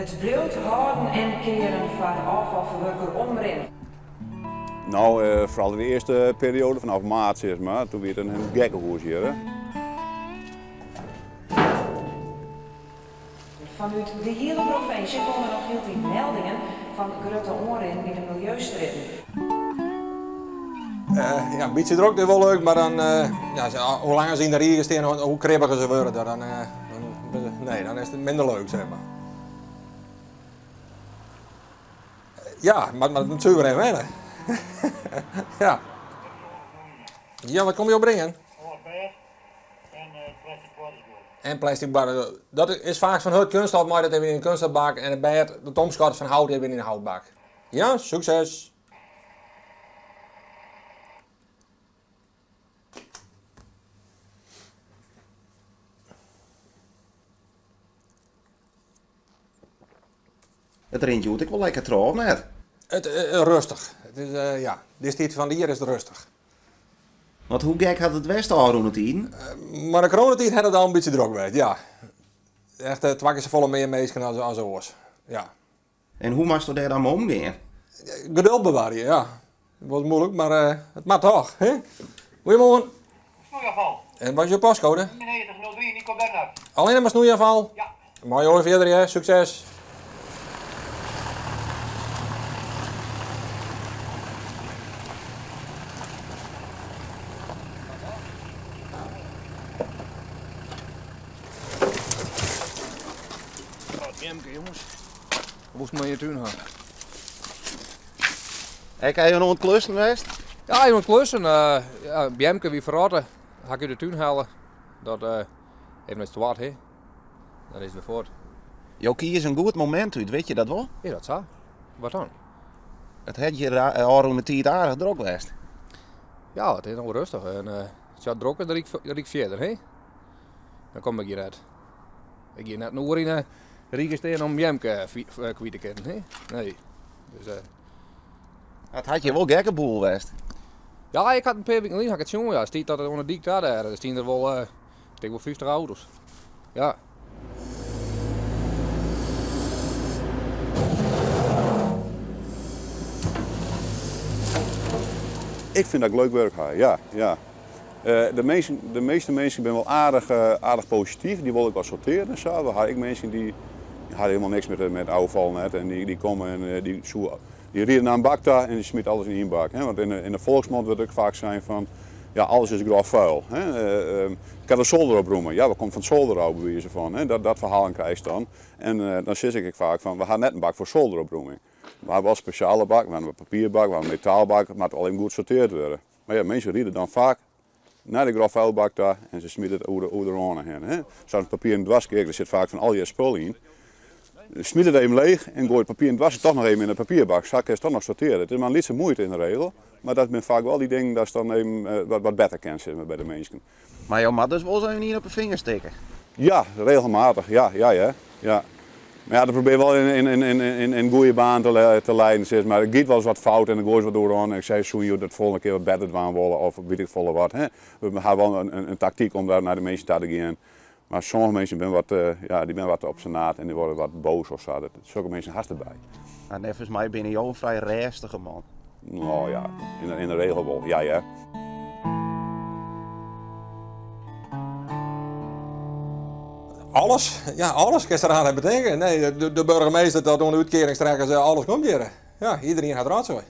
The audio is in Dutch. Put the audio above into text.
Het brood houden en keren van afvalverwerker omringen. Nou, vooral in de eerste periode vanaf maart, zeg maar, toen weer een gekkenhoes hier. Hè? Vanuit de hele provincie komen nog heel veel meldingen van grote onrein in de milieustritten. Ja, een beetje druk is wel leuk, maar dan, hoe langer ze in de regen staan, hoe kribbiger ze worden, dan is het minder leuk, zeg maar. Ja, maar dat moet zuur en wennen. Ja. Ja, wat kom je opbrengen? En plastic barren. Dat is vaak van het kunststof, maar dat hebben we in een kunststofbak. En de tomschot van hout hebben we in een houtbak. Ja, succes! Het rintje moet ik wel lekker trouw, net. Rustig. Het is, dit tijd van de hier is het rustig. Want hoe gek had het Westen al rond het in? Maar de coronatijd had het al een beetje druk geweest, ja. Echt, het wakken ze volle meer mensen als oors. Ja. En hoe mag je daar dan mee omgaan? Geduld bewaren, ja. Het was moeilijk, maar het mag toch, hè? Goedemorgen. Snoeiafval. En wat is je postcode? 9003, Nico Bernhard. Alleen maar snoeiafval? Ja. Mooi hoor, verder, hè? Succes. Jemke, jongens. Hoe moet je het doen? Ik heb je nog een klussen geweest? Ja, je moet klussen. Jemke, wie verraden, ga ik u de tuin halen. Dat even is te wat, hè? Dat is weer voort. Jo, kies een goed moment uit, weet je dat wel? Ja, dat zo. Wat dan? Het had je al rond de tijd aardig druk geweest. Ja, het is nog rustig. En als het druk is, dan riek verder, hè? Dan kom ik hier uit. Ik ga net nog in Rieken staan om Jemke kwijt te kennen, hè? Nee. Dus, Het had je wel gekke boel geweest. ja, ik had een paar weken geleden, had ik het jongen, ja. Stiet dat het onder dik daar, er staan er wel, ik denk wel 50 auto's. Ja. Ik vind dat ik leuk werk ga, ja. De meeste mensen zijn wel aardig positief, die wil ik wel sorteren en zo. Dan heb ik mensen die hadden helemaal niks met afval net en die komen en die rieden naar een bak daar en die smeten alles in één bak. Hè? Want in de volksmond wordt ook vaak zijn van, ja, alles is grof vuil. Hè? Ik had een zolder oproemen, ja, wat komt van het zolder bewijzen van, hè? Dat verhaal krijg je dan. En dan zeg ik vaak van, we gaan net een bak voor zolderopbroming. We hebben wel een speciale bak, we hebben een papierbak, we hebben een metaalbak, maar het alleen goed sorteerd worden. Maar ja, mensen rieden dan vaak naar de grafvuilbak daar en ze smeten het over de randen heen. Zo'n papier in het waskeer, er zit vaak van al je spullen in. Smit het even leeg en gooi het papier in het wassen toch nog even in de papierbak. Zak is toch nog sorteren. Het is maar niet zo moeite in de regel. Maar dat zijn vaak wel die dingen dat ze dan even wat beter kennen zitten bij de mensen. Maar jouw mat dus wel zo niet op een vinger steken? Ja, regelmatig. Ja. Maar ja, dat probeer wel in goede baan te leiden. Zeg maar. Het gaat wel eens wat fout en dan gooi je wat door aan. En ik zei, zo je dat volgende keer wat beter doen willen of weet ik veel wat. Hè. We hebben wel een tactiek om daar naar de mensen te gaan. Maar sommige mensen zijn wat op zijn naad en die worden wat boos of zo. Zulke mensen haast erbij. En volgens mij ben je een vrij restige man. Nou ja, in de regel wel. Ja. Alles? Ja, alles kan je eraan hebben denken. Nee, de burgemeester dat onder de uitkering strekken ze alles komt hier. Ja, iedereen gaat eruit zo.